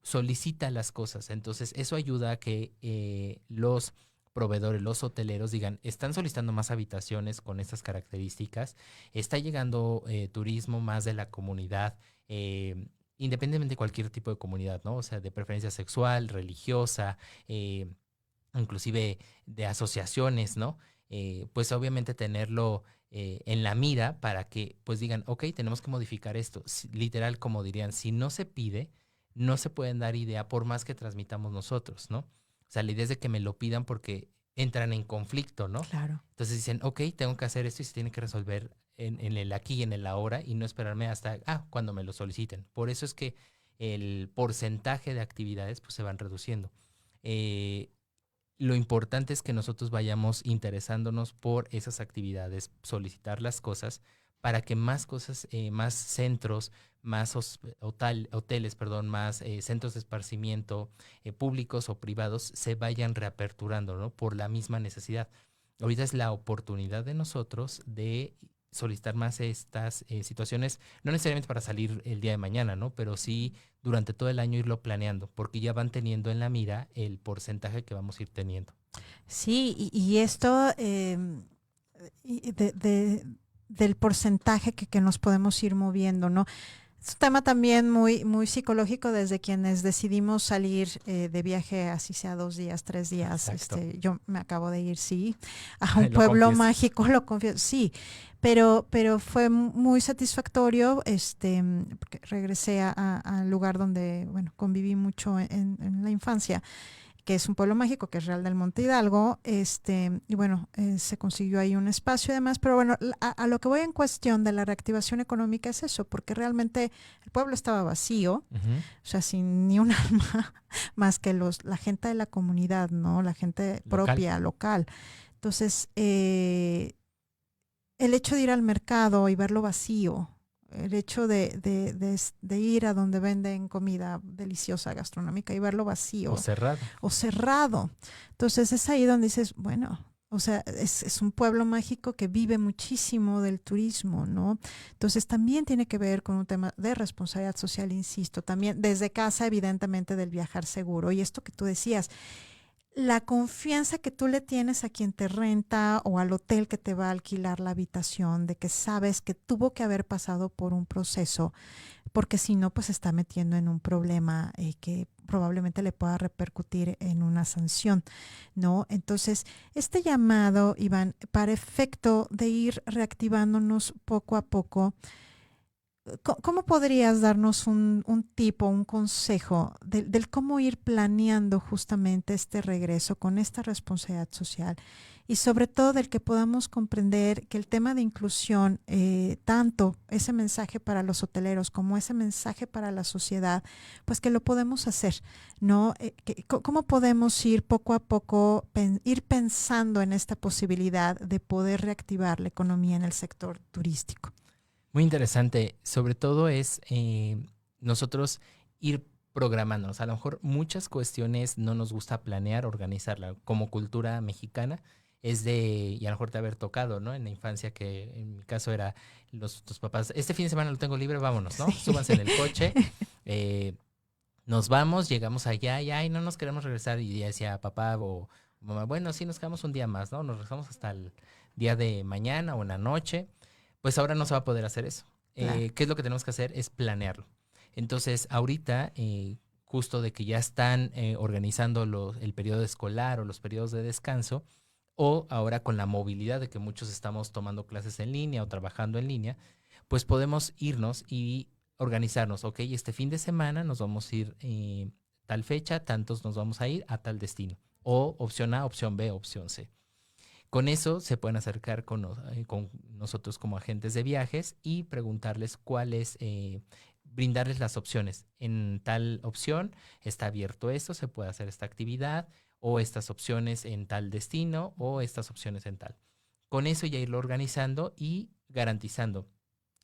solicita las cosas. Entonces, eso ayuda a que los proveedores, los hoteleros digan, están solicitando más habitaciones con estas características, está llegando turismo más de la comunidad, independientemente de cualquier tipo de comunidad, ¿no? O sea, de preferencia sexual, religiosa, inclusive de asociaciones, ¿no? Pues obviamente tenerlo en la mira para que pues digan, ok, tenemos que modificar esto. Literal, como dirían, si no se pide, no se pueden dar idea por más que transmitamos nosotros, ¿no? O sea, la idea es de que me lo pidan porque entran en conflicto, ¿no? Claro. Entonces dicen, ok, tengo que hacer esto y se tiene que resolver en el aquí y en el ahora y no esperarme hasta, cuando me lo soliciten. Por eso es que el porcentaje de actividades pues se van reduciendo. Lo importante es que nosotros vayamos interesándonos por esas actividades, solicitar las cosas para que más cosas, más centros, más hoteles, perdón, más centros de esparcimiento públicos o privados se vayan reaperturando, ¿no? Por la misma necesidad. Ahorita es la oportunidad de nosotros de solicitar más estas situaciones, no necesariamente para salir el día de mañana, ¿no? Pero sí durante todo el año irlo planeando, porque ya van teniendo en la mira el porcentaje que vamos a ir teniendo. Sí, y esto del porcentaje que nos podemos ir moviendo, ¿no? Es un tema también muy, muy psicológico desde quienes decidimos salir de viaje, así sea 2 días, 3 días. Yo me acabo de ir, sí, a un pueblo mágico, lo confieso, sí, pero fue muy satisfactorio, porque regresé al lugar donde, bueno, conviví mucho en la infancia, que es un pueblo mágico, que es Real del Monte Hidalgo, y bueno, se consiguió ahí un espacio y demás, pero bueno, a lo que voy en cuestión de la reactivación económica es eso, porque realmente el pueblo estaba vacío, o sea, sin ni un alma más que la gente de la comunidad, ¿no? La gente propia, local. Entonces, el hecho de ir al mercado y verlo vacío, el hecho de ir a donde venden comida deliciosa, gastronómica, y verlo vacío. O cerrado. Entonces es ahí donde dices, bueno, o sea, es un pueblo mágico que vive muchísimo del turismo, ¿no? Entonces también tiene que ver con un tema de responsabilidad social, insisto, también desde casa, evidentemente, del viajar seguro. Y esto que tú decías, la confianza que tú le tienes a quien te renta o al hotel que te va a alquilar la habitación, de que sabes que tuvo que haber pasado por un proceso, porque si no, pues se está metiendo en un problema que probablemente le pueda repercutir en una sanción, ¿no? Entonces, este llamado, Iván, para efecto de ir reactivándonos poco a poco, ¿cómo podrías darnos un tip o un consejo del cómo ir planeando justamente este regreso con esta responsabilidad social? Y sobre todo del que podamos comprender que el tema de inclusión, tanto ese mensaje para los hoteleros como ese mensaje para la sociedad, pues que lo podemos hacer, ¿no? ¿Cómo podemos ir poco a poco, ir pensando en esta posibilidad de poder reactivar la economía en el sector turístico? Muy interesante. Sobre todo es nosotros ir programándonos. A lo mejor muchas cuestiones no nos gusta planear, organizarla. Como cultura mexicana es y a lo mejor te haber tocado, ¿no? En la infancia, que en mi caso era tus papás, este fin de semana lo tengo libre, vámonos, ¿no? Sí. Súbanse en el coche, nos vamos, llegamos allá y ay, no nos queremos regresar. Y ya decía papá o mamá, bueno, sí, nos quedamos un día más, ¿no? Nos regresamos hasta el día de mañana o en la noche. Pues ahora no se va a poder hacer eso. Claro. ¿Qué es lo que tenemos que hacer? Es planearlo. Entonces, ahorita, justo de que ya están organizando el periodo escolar o los periodos de descanso, o ahora con la movilidad de que muchos estamos tomando clases en línea o trabajando en línea, pues podemos irnos y organizarnos. Ok, este fin de semana nos vamos a ir tal fecha, tantos nos vamos a ir a tal destino. O opción A, opción B, opción C. Con eso se pueden acercar con nosotros como agentes de viajes y preguntarles brindarles las opciones. En tal opción está abierto esto, se puede hacer esta actividad, o estas opciones en tal destino, o estas opciones en tal. Con eso ya irlo organizando y garantizando.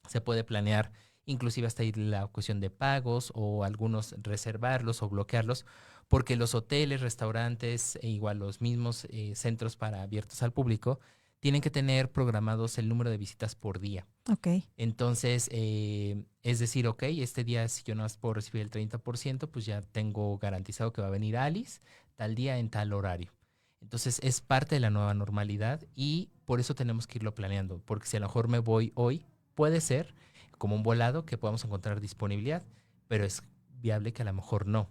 Se puede planear inclusive hasta ir la cuestión de pagos, o algunos reservarlos o bloquearlos, porque los hoteles, restaurantes e igual los mismos centros abiertos al público tienen que tener programados el número de visitas por día. Ok. Entonces, es decir, ok, este día si yo no puedo recibir el 30%, pues ya tengo garantizado que va a venir Alice tal día en tal horario. Entonces, es parte de la nueva normalidad y por eso tenemos que irlo planeando, porque si a lo mejor me voy hoy, puede ser como un volado que podamos encontrar disponibilidad, pero es viable que a lo mejor no.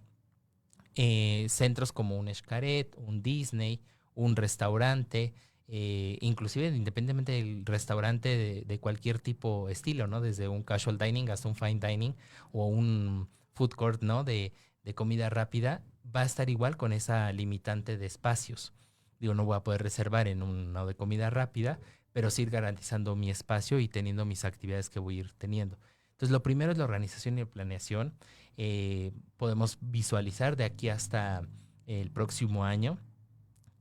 Centros como un Xcaret, un Disney, un restaurante, inclusive independientemente del restaurante de cualquier tipo estilo, ¿no? Desde un casual dining hasta un fine dining o un food court, ¿no? De comida rápida, va a estar igual con esa limitante de espacios. Digo, no voy a poder reservar en uno de comida rápida, pero sí ir garantizando mi espacio y teniendo mis actividades que voy a ir teniendo. Entonces, lo primero es la organización y la planeación. Podemos visualizar de aquí hasta el próximo año.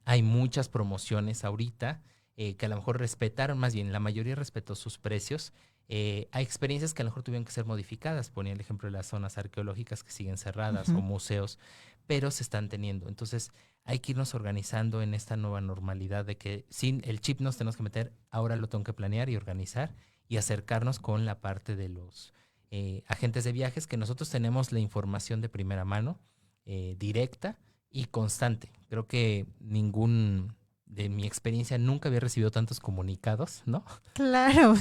Hay muchas promociones ahorita que a lo mejor respetaron, más bien la mayoría respetó sus precios. Hay experiencias que a lo mejor tuvieron que ser modificadas. Ponía el ejemplo de las zonas arqueológicas que siguen cerradas o museos, pero se están teniendo. Entonces hay que irnos organizando en esta nueva normalidad de que sin el chip nos tenemos que meter, ahora lo tengo que planear y organizar y acercarnos con la parte de los agentes de viajes, que nosotros tenemos la información de primera mano, directa y constante. Creo que de mi experiencia, nunca había recibido tantos comunicados, ¿no? Claro.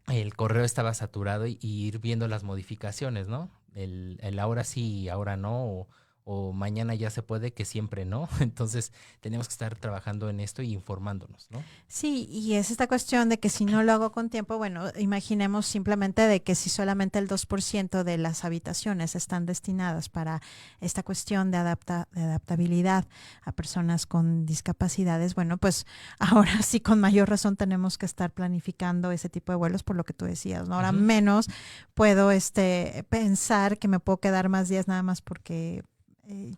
El correo estaba saturado y ir viendo las modificaciones, ¿no? El ahora sí y ahora no, o mañana ya se puede, que siempre no. Entonces, tenemos que estar trabajando en esto y informándonos, ¿no? Sí, y es esta cuestión de que si no lo hago con tiempo, bueno, imaginemos simplemente de que si solamente el 2% de las habitaciones están destinadas para esta cuestión de adaptabilidad a personas con discapacidades, bueno, pues ahora sí con mayor razón tenemos que estar planificando ese tipo de vuelos por lo que tú decías, ¿no? Ahora menos puedo pensar que me puedo quedar más días nada más porque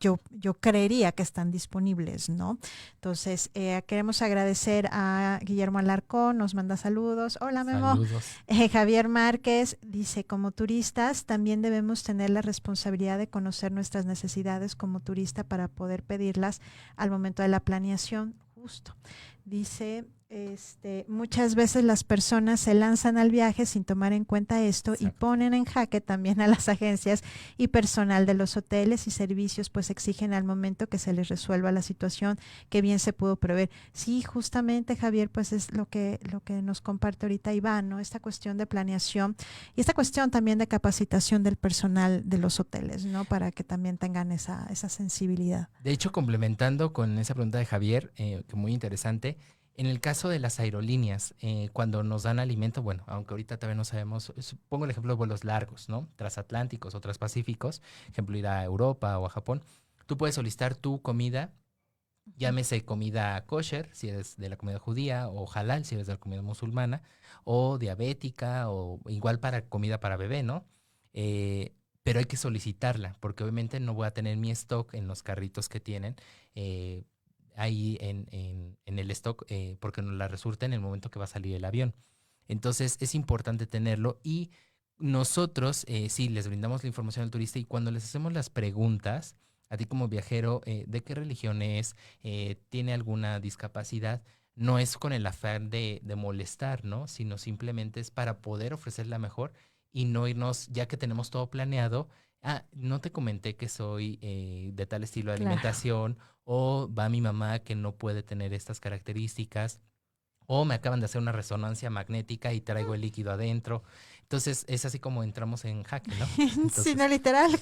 yo creería que están disponibles, ¿no? Entonces, queremos agradecer a Guillermo Alarcón, nos manda saludos. Hola, Memo. Saludos. Javier Márquez dice, como turistas también debemos tener la responsabilidad de conocer nuestras necesidades como turista para poder pedirlas al momento de la planeación. Justo. Dice, muchas veces las personas se lanzan al viaje sin tomar en cuenta esto. Exacto. Y ponen en jaque también a las agencias y personal de los hoteles y servicios, pues exigen al momento que se les resuelva la situación que bien se pudo prever. Sí, justamente, Javier, pues es lo que nos comparte ahorita Iván, ¿no? Esta cuestión de planeación y esta cuestión también de capacitación del personal de los hoteles, ¿no? Para que también tengan esa sensibilidad. De hecho, complementando con esa pregunta de Javier, que muy interesante, en el caso de las aerolíneas, cuando nos dan alimento, bueno, aunque ahorita todavía no sabemos, pongo el ejemplo de vuelos largos, ¿no? Transatlánticos o transpacíficos, ejemplo, ir a Europa o a Japón, tú puedes solicitar tu comida, llámese comida kosher, si eres de la comunidad judía, o halal, si eres de la comunidad musulmana, o diabética, o igual para comida para bebé, ¿no? Pero hay que solicitarla, porque obviamente no voy a tener mi stock en los carritos que tienen, ahí en el stock, porque nos la resulta en el momento que va a salir el avión. Entonces es importante tenerlo y nosotros sí les brindamos la información al turista y cuando les hacemos las preguntas, a ti como viajero, ¿de qué religión es? ¿Tiene alguna discapacidad? No es con el afán de molestar, ¿no? Sino simplemente es para poder ofrecer la mejor y no irnos, ya que tenemos todo planeado, no te comenté que soy de tal estilo de alimentación, o va mi mamá que no puede tener estas características, o me acaban de hacer una resonancia magnética y traigo el líquido adentro. Entonces es así como entramos en jaque, ¿no? Entonces, sí, no, literal,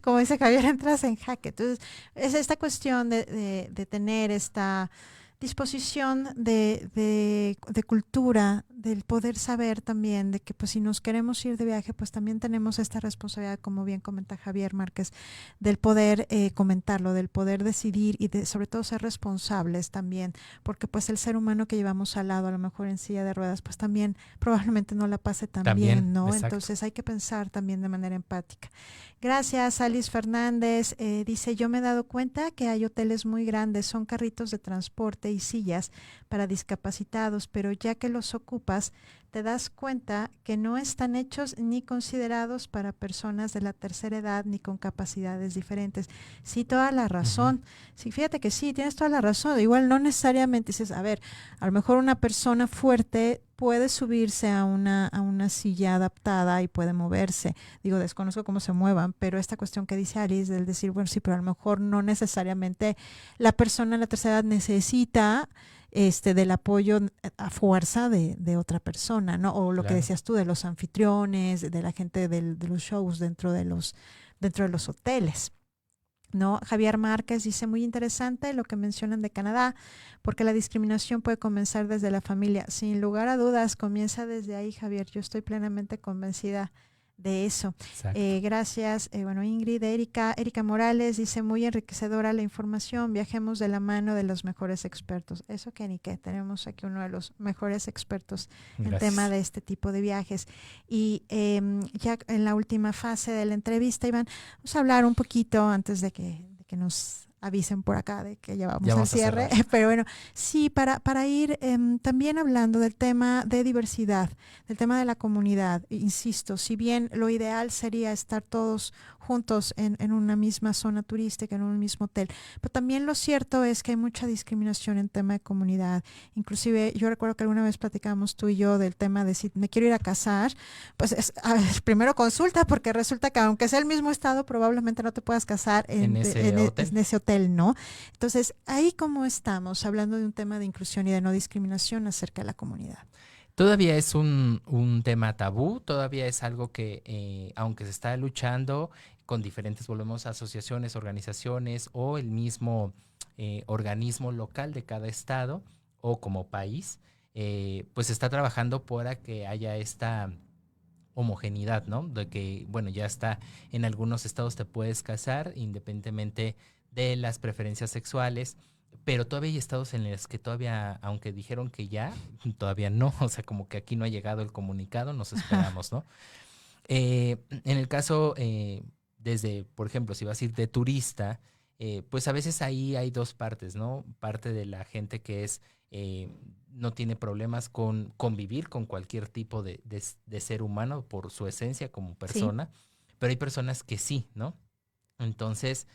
como dice Javier, entras en jaque. Entonces es esta cuestión de tener esta disposición de cultura, del poder saber también de que pues si nos queremos ir de viaje, pues también tenemos esta responsabilidad, como bien comenta Javier Márquez, del poder comentarlo, del poder decidir y de sobre todo ser responsables también, porque pues el ser humano que llevamos al lado, a lo mejor en silla de ruedas, pues también probablemente no la pase tan bien, ¿no? Exacto. Entonces hay que pensar también de manera empática. Gracias, Alice Fernández. Dice, yo me he dado cuenta que hay hoteles muy grandes, son carritos de transporte tapete y sillas para discapacitados, pero ya que los ocupas, te das cuenta que no están hechos ni considerados para personas de la tercera edad ni con capacidades diferentes. Sí, toda la razón. Sí, fíjate que sí, tienes toda la razón. Igual no necesariamente dices, a ver, a lo mejor una persona fuerte puede subirse a una silla adaptada y puede moverse. Digo, desconozco cómo se muevan, pero esta cuestión que dice Alice, del decir, bueno, sí, pero a lo mejor no necesariamente la persona en la tercera edad necesita del apoyo a fuerza de otra persona, ¿no? O lo que decías tú de los anfitriones, de la gente de los shows dentro de los hoteles. ¿No? Javier Márquez dice, muy interesante lo que mencionan de Canadá, porque la discriminación puede comenzar desde la familia. Sin lugar a dudas, comienza desde ahí, Javier. Yo estoy plenamente convencida de eso. Gracias. Bueno, Ingrid, Erika Morales dice, muy enriquecedora la información, viajemos de la mano de los mejores expertos. Eso que ni qué, tenemos aquí uno de los mejores expertos en tema de este tipo de viajes. Y ya en la última fase de la entrevista, Iván, vamos a hablar un poquito antes de que nos avisen por acá de que ya vamos al cierre, pero bueno, sí, para ir también hablando del tema de diversidad, del tema de la comunidad. Insisto, si bien lo ideal sería estar todos juntos en una misma zona turística, en un mismo hotel, pero también lo cierto es que hay mucha discriminación en tema de comunidad. Inclusive yo recuerdo que alguna vez platicábamos tú y yo del tema de si me quiero ir a casar, pues a ver, primero consulta, porque resulta que aunque sea el mismo estado, probablemente no te puedas casar en ese hotel, ¿no? Entonces, ahí cómo estamos hablando de un tema de inclusión y de no discriminación acerca de la comunidad. Todavía es un tema tabú, todavía es algo que, aunque se está luchando con diferentes, volvemos a asociaciones, organizaciones o el mismo organismo local de cada estado o como país, pues se está trabajando para que haya esta homogeneidad, ¿no? De que, bueno, ya está, en algunos estados te puedes casar independientemente de las preferencias sexuales, pero todavía hay estados en los que todavía, aunque dijeron que ya, todavía no, o sea, como que aquí no ha llegado el comunicado, nos esperamos, ¿no? En el caso, desde, por ejemplo, si vas a ir de turista, pues a veces ahí hay dos partes, ¿no? Parte de la gente que es, no tiene problemas con convivir con cualquier tipo de ser humano por su esencia como persona, pero hay personas que sí, ¿no? Entonces,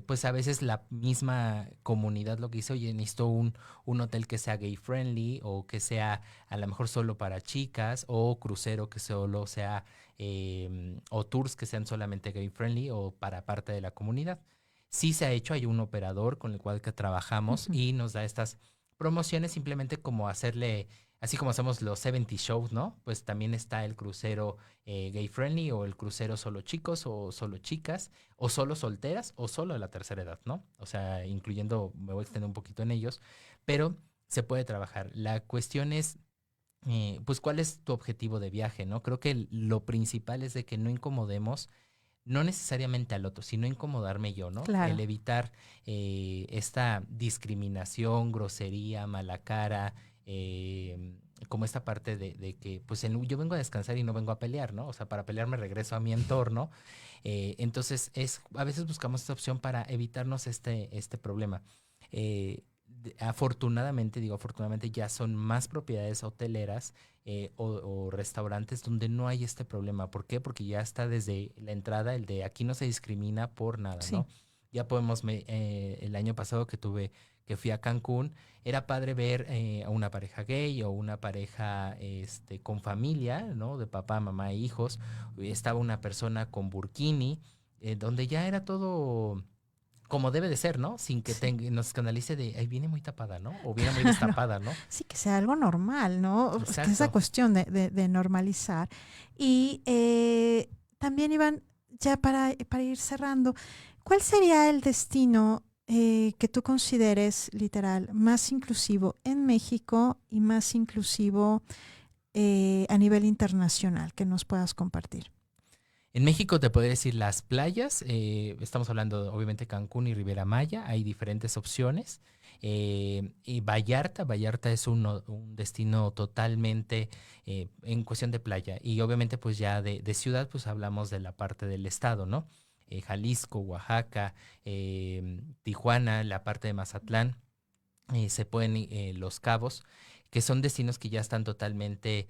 pues a veces la misma comunidad lo que dice, oye, necesito un hotel que sea gay friendly o que sea a lo mejor solo para chicas o crucero que solo sea, o tours que sean solamente gay friendly o para parte de la comunidad. Sí se ha hecho, hay un operador con el cual que trabajamos y nos da estas promociones simplemente como hacerle, así como hacemos los 70 shows, ¿no? Pues también está el crucero gay friendly o el crucero solo chicos o solo chicas o solo solteras o solo de la tercera edad, ¿no? O sea, incluyendo, me voy a extender un poquito en ellos, pero se puede trabajar. La cuestión es, pues, ¿cuál es tu objetivo de viaje, no? Creo que lo principal es de que no incomodemos no necesariamente al otro, sino incomodarme yo, ¿no? Claro. El evitar esta discriminación, grosería, mala cara, como esta parte de que, pues yo vengo a descansar y no vengo a pelear, ¿no? O sea, para pelear me regreso a mi entorno. Entonces, a veces buscamos esta opción para evitarnos este problema. Afortunadamente ya son más propiedades hoteleras o restaurantes donde no hay este problema. ¿Por qué? Porque ya está desde la entrada el de aquí no se discrimina por nada, ¿no? Ya podemos, el año pasado que fui a Cancún, era padre ver a una pareja gay o una pareja con familia, ¿no? De papá, mamá e hijos. Estaba una persona con burkini, donde ya era todo como debe de ser, ¿no? Sin que nos escandalice de, ahí viene muy tapada, ¿no? O viene muy destapada, ¿no? Sí, que sea algo normal, ¿no? Exacto. Esa cuestión de normalizar. Y también, Iván, ya para ir cerrando, ¿cuál sería el destino que tú consideres, literal, más inclusivo en México y más inclusivo a nivel internacional que nos puedas compartir? En México te podría decir las playas, estamos hablando obviamente Cancún y Riviera Maya, hay diferentes opciones. Y Vallarta es un destino totalmente en cuestión de playa. Y obviamente pues ya de ciudad pues hablamos de la parte del estado, ¿no? Jalisco, Oaxaca, Tijuana, la parte de Mazatlán. se pueden Los Cabos, que son destinos que ya están totalmente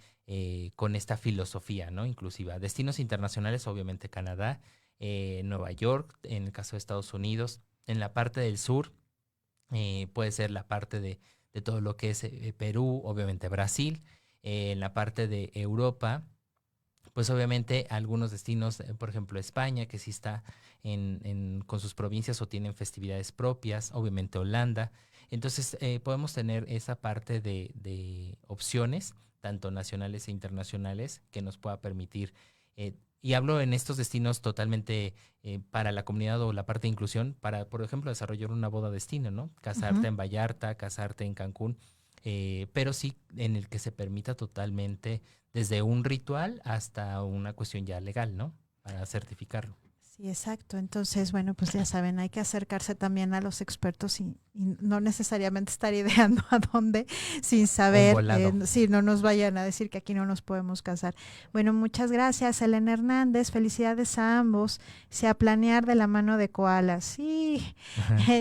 con esta filosofía, ¿no? Inclusiva. Destinos internacionales, obviamente Canadá, Nueva York, en el caso de Estados Unidos. En la parte del sur puede ser la parte de todo lo que es Perú, obviamente Brasil. En la parte de Europa, pues obviamente algunos destinos, por ejemplo España, que sí está con sus provincias o tienen festividades propias, obviamente Holanda. Entonces podemos tener esa parte de opciones, tanto nacionales e internacionales, que nos pueda permitir, y hablo en estos destinos totalmente para la comunidad o la parte de inclusión, para, por ejemplo, desarrollar una boda destino, ¿no? Casarte en Vallarta, casarte en Cancún, pero sí en el que se permita totalmente desde un ritual hasta una cuestión ya legal, ¿no? Para certificarlo. Sí, exacto. Entonces, bueno, pues ya saben, hay que acercarse también a los expertos y no necesariamente estar ideando a dónde sin saber, si no nos vayan a decir que aquí no nos podemos casar. Bueno, muchas gracias, Elena Hernández. Felicidades a ambos. A planear de la mano de Koala. Sí,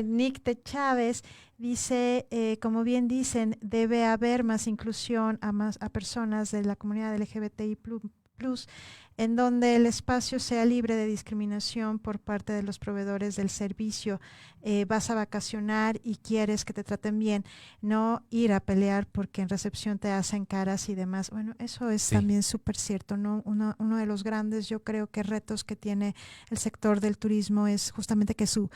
Nick de Chávez dice, como bien dicen, debe haber más inclusión a personas de la comunidad LGBTI+, en donde el espacio sea libre de discriminación por parte de los proveedores del servicio. Vas a vacacionar y quieres que te traten bien, no ir a pelear porque en recepción te hacen caras y demás. Bueno, eso es también súper cierto, ¿no? Uno de los grandes, yo creo que retos que tiene el sector del turismo es justamente que su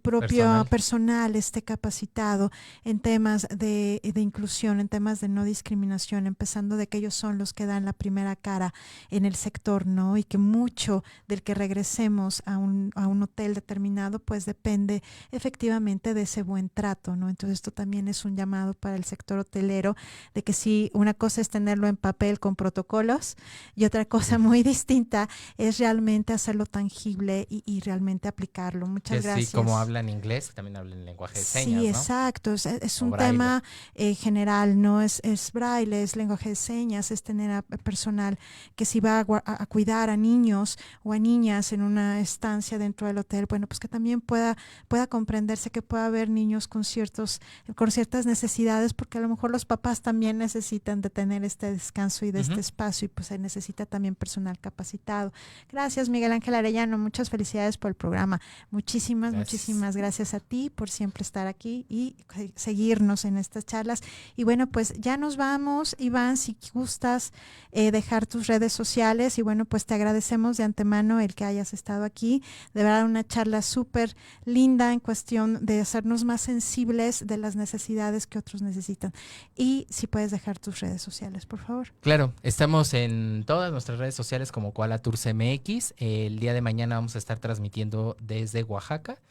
propio personal esté capacitado en temas de inclusión, en temas de no discriminación, empezando de que ellos son los que dan la primera cara en el sector, ¿no? Y que mucho del que regresemos a un hotel determinado, pues depende efectivamente de ese buen trato, ¿no? Entonces esto también es un llamado para el sector hotelero, de que sí, una cosa es tenerlo en papel con protocolos y otra cosa muy distinta es realmente hacerlo tangible y realmente aplicarlo. Muchas gracias. Sí, como hablan inglés, también hablan lenguaje de señas, sí, ¿no? Exacto, es un tema general, no es braille, es lenguaje de señas, es tener a personal que si va a cuidar a niños o a niñas en una estancia dentro del hotel, bueno, pues que también pueda comprenderse que pueda haber niños con ciertas necesidades, porque a lo mejor los papás también necesitan de tener este descanso y de este espacio, y pues se necesita también personal capacitado. Gracias, Miguel Ángel Arellano, muchas felicidades por el programa. Muchísimas gracias a ti por siempre estar aquí y seguirnos en estas charlas. Y bueno, pues ya nos vamos, Iván, si gustas dejar tus redes sociales, y bueno, pues te agradecemos de antemano el que hayas estado aquí. De verdad, una charla súper linda en cuestión de hacernos más sensibles de las necesidades que otros necesitan. Y si puedes dejar tus redes sociales, por favor. Claro, estamos en todas nuestras redes sociales como Koala Tours MX. El día de mañana vamos a estar transmitiendo desde Oaxaca.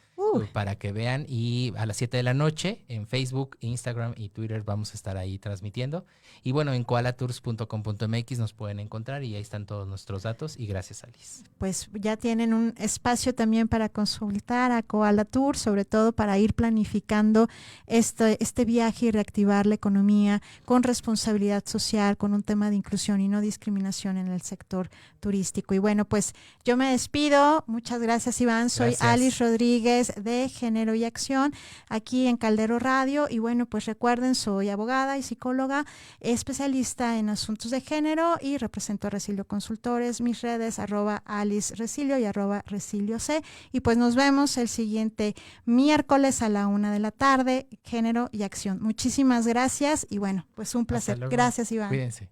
Para que vean, y a las 7 de la noche en Facebook, Instagram y Twitter vamos a estar ahí transmitiendo. Y bueno, en koalatours.com.mx nos pueden encontrar y ahí están todos nuestros datos. Y gracias, Alice. Pues ya tienen un espacio también para consultar a Koala Tours, sobre todo para ir planificando este viaje y reactivar la economía con responsabilidad social, con un tema de inclusión y no discriminación en el sector turístico. Y bueno, pues yo me despido. Muchas gracias, Iván. Soy Alice Rodríguez de Género y Acción aquí en Caldero Radio, y bueno, pues recuerden, soy abogada y psicóloga especialista en asuntos de género y represento a Resilio Consultores. Mis redes @Alice Resilio y @Resilio C, y pues nos vemos el siguiente miércoles a la 1 de la tarde, Género y Acción. Muchísimas gracias y bueno, pues un placer. Gracias, Iván. Cuídense.